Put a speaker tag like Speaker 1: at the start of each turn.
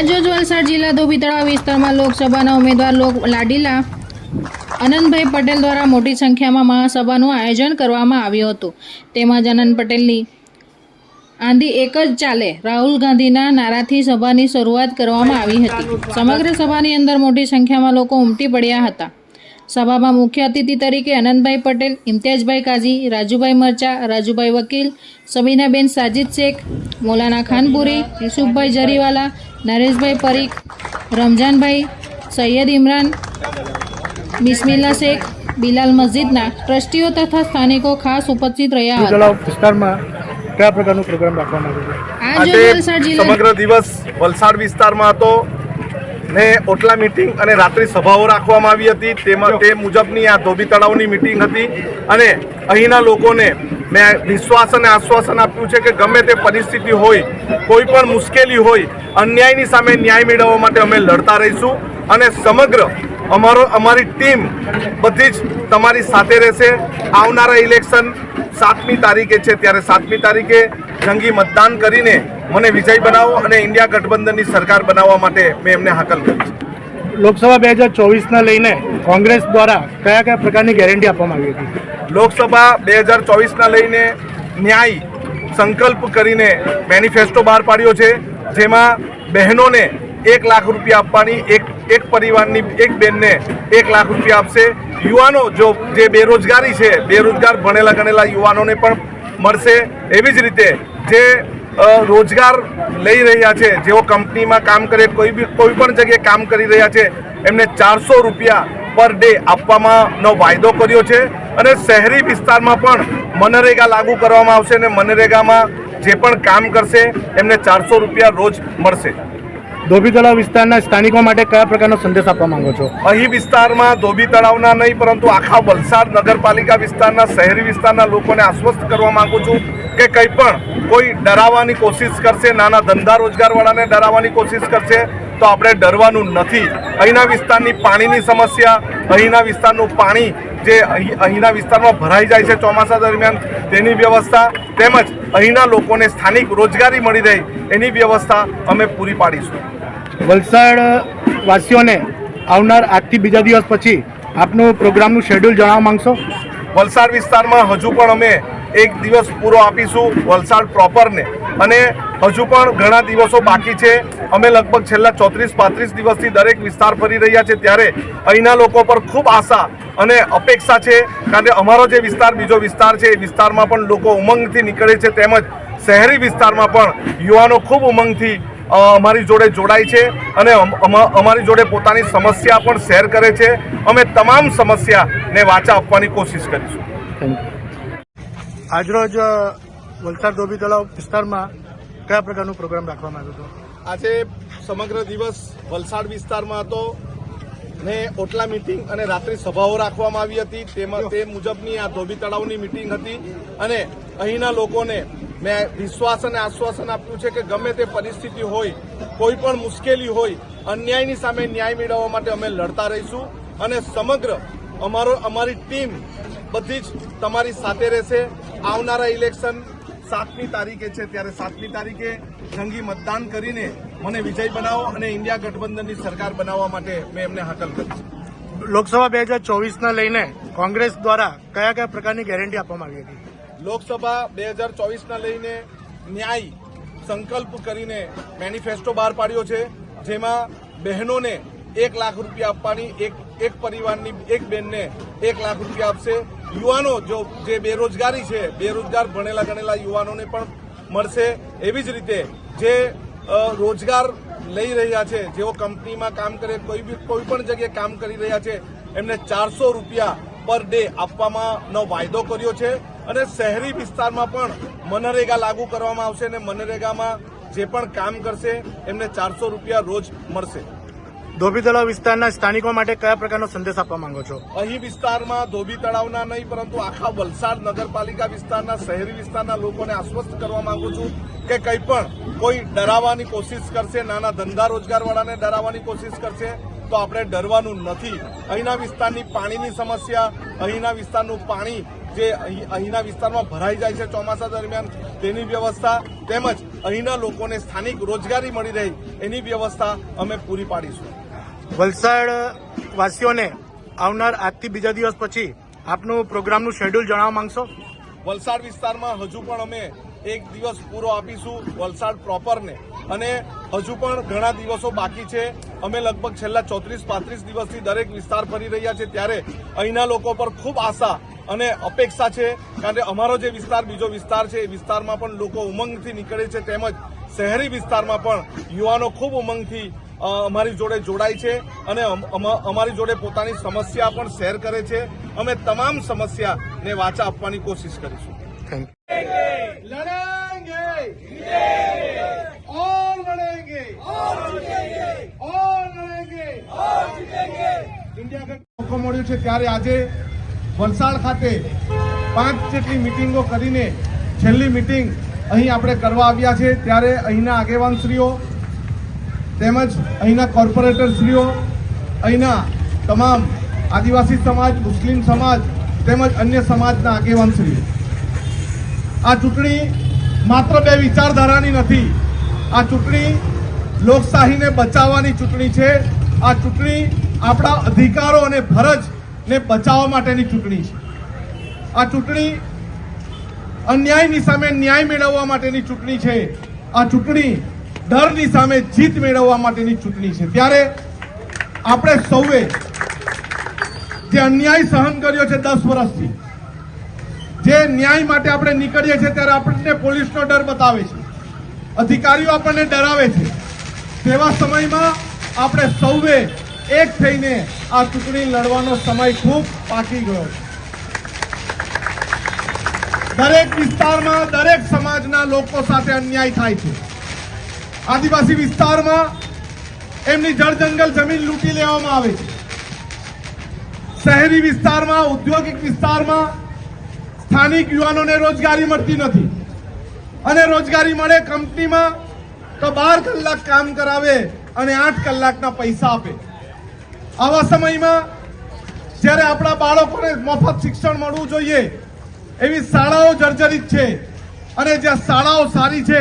Speaker 1: આજરોજ વલસાડ જિલ્લા ધોબી તળાવ વિસ્તારમાં લોકસભાના ઉમેદવાર લાડીલા આનંદભાઈ પટેલ દ્વારા મોટી સંખ્યામાં મહાસભાનું આયોજન કરવામાં આવ્યું હતું। તેમજ આનંદ પટેલની આંધી એક જ ચાલે રાહુલ ગાંધીના નારાથી સભાની શરૂઆત કરવામાં આવી હતી। સમગ્ર સભાની અંદર મોટી સંખ્યામાં લોકો ઉમટી પડ્યા હતા। સભામાં મુખ્ય અતિથિ તરીકે આનંદભાઈ પટેલ, ઇમ્તિયાઝભાઈ કાઝી, રાજુભાઈ મરચા, રાજુભાઈ વકીલ, સબીનાબેન સાજિદ શેખ, મૌલાના ખાનપુરી, યુસુફભાઈ જરીવાલા, નરેશભાઈ પરીખ, રમજાનભાઈ, સૈયદ ઇમરાન, બિસ્મિલ્લા શેખ, બિલાલ મસ્જિદના ટ્રસ્ટીઓ તથા સ્થાનિકો ખાસ ઉપસ્થિત રહ્યા હતા।
Speaker 2: વિસ્તારમાં કયા પ્રકારનો પ્રોગ્રામ રાખવામાં
Speaker 1: આવ્યો?
Speaker 3: સમગ્ર દિવસ વલસાડ વિસ્તારમાં હતો ને ઓટલા મીટિંગ અને રાત્રિ સભાઓ રાખવામાં આવી હતી। તેમાં તે મુજબની આ ધોબી તળાવની મીટિંગ હતી અને અહીંના લોકોને મેં વિશ્વાસ અને આશ્વાસન આપ્યું છે કે ગમે તે પરિસ્થિતિ હોય, કોઈ પણ મુશ્કેલી હોય, અન્યાયની સામે ન્યાય મેળવવા માટે અમે લડતા રહીશું અને સમગ્ર અમારી ટીમ બધી જ તમારી સાથે રહેશે। આવનારા ઇલેક્શન 7મી તારીખે છે, ત્યારે 7મી તારીખે જંગી મતદાન કરીને મને વિજય બનાવો અને ઇન્ડિયા ગઠબંધનની સરકાર બનાવવા માટે મેં એમને હાકલ કરી છે।
Speaker 2: લોકસભા 2024 લઈને કોંગ્રેસ દ્વારા કયા કયા પ્રકારની ગેરંટી આપવામાં આવી હતી?
Speaker 3: લોકસભા 2024 લઈને ન્યાય સંકલ્પ કરીને મેનિફેસ્ટો બહાર પાડ્યો છે, જેમાં બહેનોને 1 લાખ રૂપિયા આપવાની, એક પરિવારની એક બેનને 1 લાખ રૂપિયા આપશે। યુવાનો જે બેરોજગારી છે, બેરોજગાર ભણેલા ગણેલા યુવાનોને પણ મળશે। એવી જ રીતે જે રોજગાર લઈ રહ્યા છે, જેઓ કંપનીમાં કામ કરે, કોઈ પણ જગ્યાએ કામ કરી રહ્યા છે, એમને 400 રૂપિયા પર ડે આપવાનો વાયદો કર્યો છે અને શહેરી વિસ્તારમાં પણ મનરેગા લાગુ કરવામાં આવશે અને મનરેગામાં જે પણ કામ કરશે એમને 400 રૂપિયા રોજ મળશે।
Speaker 2: ધોબી તળાવ વિસ્તારના સ્થાનિકો માટે કયા પ્રકારનો સંદેશ આપવા માંગો છો?
Speaker 3: અહીં વિસ્તારમાં ધોબી તળાવના નહીં પરંતુ આખા વલસાડ નગરપાલિકા વિસ્તારના, શહેરી વિસ્તારના લોકોને આશ્વસ્ત કરવા માંગુ છું કે કંઈ પણ કોઈ ડરાવવાની કોશિશ કરશે, નાના ધંધા રોજગારવાળાને ડરાવવાની કોશિશ કરશે તો આપણે ડરવાનું નથી। અહીંના વિસ્તારની પાણીની સમસ્યા, અહીંના વિસ્તારનું પાણી જે અહીંના વિસ્તારમાં ભરાઈ જાય છે ચોમાસા દરમિયાન, તેની વ્યવસ્થા તેમજ અહીંના લોકોને સ્થાનિક રોજગારી મળી રહે એની વ્યવસ્થા અમે પૂરી પાડીશું।
Speaker 2: વલસાડ વાસીઓને આવનાર આજથી બીજા દિવસ પછી આપનું પ્રોગ્રામનું શેડ્યુલ જણાવવા માંગશો?
Speaker 3: વલસાડ વિસ્તારમાં હજુ પણ અમે એક દિવસ પૂરો આપીશું વલસાડ પ્રોપરને, અને હજુ પણ ઘણા દિવસો બાકી છે। અમે લગભગ છેલ્લા 34-35 દિવસથી દરેક વિસ્તાર ફરી રહ્યા છે, ત્યારે અહીંના લોકો પર ખૂબ આશા અને અપેક્ષા છે, કારણ કે અમારો જે વિસ્તાર બીજો વિસ્તાર છે એ વિસ્તારમાં પણ લોકો ઉમંગથી નીકળે છે, તેમજ શહેરી વિસ્તારમાં પણ યુવાનો ખૂબ ઉમંગથી અમારી જોડે જોડાય છે અને અમારી જોડે પોતાની સમસ્યા પણ શેર કરે છે। અમે તમામ સમસ્યાને વાચા આપવાની કોશિશ કરીશું।
Speaker 2: આજરોજ વલસાડ ધોબી તળાવ વિસ્તારમાં કયા પ્રકારનો પ્રોગ્રામ રાખવામાં આવ્યો હતો?
Speaker 3: આજે સમગ્ર દિવસ વલસાડ વિસ્તારમાં હતો ને ઓટલા મીટિંગ અને રાત્રિ સભાઓ રાખવામાં આવી હતી। તેમાં તે મુજબની આ ધોબી તળાવની મીટિંગ હતી અને અહીંના લોકોને મેં વિશ્વાસ અને આશ્વાસન આપ્યું છે કે ગમે તે પરિસ્થિતિ હોય, કોઈ પણ મુશ્કેલી હોય, અન્યાયની સામે ન્યાય મેળવવા માટે અમે લડતા રહીશું અને સમગ્ર અમારી ટીમ બધી જ તમારી સાથે રહેશે। આવનારા ઇલેક્શન 7મી તારીખે છે, ત્યારે 7મી તારીખે જંગી મતદાન કરીને મને વિજય બનાવો અને ઇન્ડિયા ગઠબંધનની સરકાર બનાવવા માટે મેં એમને હાકલ કરી છે।
Speaker 2: લોકસભા 2024 લઈને કોંગ્રેસ દ્વારા કયા કયા પ્રકારની ગેરંટી આપવામાં આવી હતી?
Speaker 3: લોકસભા 2024 લઈને ન્યાય સંકલ્પ કરીને મેનિફેસ્ટો બહાર પાડ્યો છે, જેમાં બહેનોને 1 લાખ રૂપિયા આપવાની, એક પરિવારની એક બેનને 1 લાખ રૂપિયા આપશે। યુવાનો જે બેરોજગારી છે, બેરોજગાર ભણેલા ગણેલા યુવાનોને પણ મળશે। એવી જ રીતે જે રોજગાર લઈ રહ્યા છે, જેઓ કંપનીમાં કામ કરે, કોઈ પણ જગ્યાએ કામ કરી રહ્યા છે, એમને 400 રૂપિયા પર ડે આપવાનો વાયદો કર્યો છે અને શહેરી વિસ્તારમાં પણ મનરેગા લાગુ કરવામાં આવશે અને મનરેગામાં જે પણ કામ કરશે એમને 400 રૂપિયા રોજ મળશે।
Speaker 2: ધોબી તળાવ વિસ્તારના સ્થાનિકો માટે કયા પ્રકારનો સંદેશ આપવા માંગો છો?
Speaker 3: અહીં વિસ્તારમાં ધોબી તળાવના નહીં પરંતુ આખા વલસાડ નગરપાલિકા વિસ્તારના, શહેરી વિસ્તારના લોકોને આશ્વસ્ત કરવા માંગુ છું કે કંઈ પણ કોઈ ડરાવવાની કોશિશ કરશે, નાના ધંધા રોજગારવાળાને ડરાવવાની કોશિશ કરશે તો આપણે ડરવાનું નથી। અહીંના વિસ્તારની પાણીની સમસ્યા, અહીંના વિસ્તારનું પાણી જે અહીંના વિસ્તારમાં ભરાઈ જાય છે ચોમાસા દરમિયાન તેની વ્યવસ્થા તેમજ અહીંના લોકોને સ્થાનિક રોજગારી મળી રહે એની વ્યવસ્થા અમે પૂરી પાડીશું.
Speaker 2: વલસાડ વાસીઓને આવનાર આજથી બીજા દિવસ પછી આપનું પ્રોગ્રામનું શેડ્યુલ જણાવવા માંગશો?
Speaker 3: વલસાડ વિસ્તારમાં હજુ પણ અમે એક દિવસ પૂરો આપીશું વલસાડ પ્રોપરને, અને હજુ પણ ઘણા દિવસો બાકી છે. અમે લગભગ છેલ્લા 34-35 દિવસથી દરેક વિસ્તાર ફરી રહ્યા છે, ત્યારે અહીંના લોકો પર ખૂબ આશા અને અપેક્ષા છે, કારણ કે અમારો જે વિસ્તાર બીજો વિસ્તાર છે એ વિસ્તારમાં પણ લોકો ઉમંગથી નીકળે છે, તેમજ શહેરી વિસ્તારમાં પણ યુવાનો ખૂબ ઉમંગથી અમારી જોડે જોડાય છે અને અમારી જોડે પોતાની સમસ્યા પણ શેર કરે છે. અમે તમામ સમસ્યાને વાચા આપવાની કોશિશ કરીશું.
Speaker 2: Thank you.
Speaker 3: લડેંગે और लड़ेंगे और लड़ेंगे ઇન્ડિયા ગેટ મોકો મળ્યો છે ત્યારે આજે વલસાડ ખાતે 5 જેટલી મિટિંગો કરીને છેલ્લી મિટિંગ અહીં આપણે કરવા આવ્યા છે. ત્યારે અહીંના આગેવાનશ્રીઓ તેમજ અહીંના કોર્પોરેટરશ્રીઓ, અહીંના તમામ આદિવાસી સમાજ, મુસ્લિમ સમાજ તેમજ અન્ય સમાજના આગેવાનશ્રીઓ, આ ચૂંટણી માત્ર બે વિચારધારાની નથી. આ ચૂંટણી લોકશાહીને બચાવવાની ચૂંટણી છે. આ ચૂંટણી આપણા અધિકારો અને ફરજને બચાવવા માટેની ચૂંટણી છે. આ ચૂંટણી અન્યાયની સામે ન્યાય મેળવવા માટેની ચૂંટણી છે. આ ચૂંટણી ડરની સામે જીત મેળવવા માટેની ચૂંટણી છે. ત્યારે આપણે સૌએ જે અન્યાય સહન કર્યો છે 10 વર્ષથી, જે ન્યાય માટે આપણે નીકળીએ છીએ ત્યારે આપણને પોલીસનો ડર બતાવે છે, અધિકારીઓ આપણને ડરાવે છે. તેવા સમયમાં આપણે સૌએ એક થઈને આ ચૂંટણી લડવાનો સમય ખૂબ પાકી ગયો છે. દરેક વિસ્તારમાં દરેક સમાજના લોકો સાથે અન્યાય થાય છે. આદિવાસી વિસ્તારમાં એમની જળ જંગલ જમીન લૂંટી લેવામાં આવે છે. શહેરી વિસ્તારમાં, ઔદ્યોગિક વિસ્તારમાં સ્થાનિક યુવાનોને રોજગારી મળતી નથી, અને રોજગારી મળે કંપનીમાં તો 12 કલાક કામ કરાવે અને 8 કલાકના પૈસા આપે. આવા સમયમાં જ્યારે આપણા બાળકોને મફત શિક્ષણ મળવું જોઈએ એવી શાળાઓ જર્જરિત છે, અને જ્યાં શાળાઓ સારી છે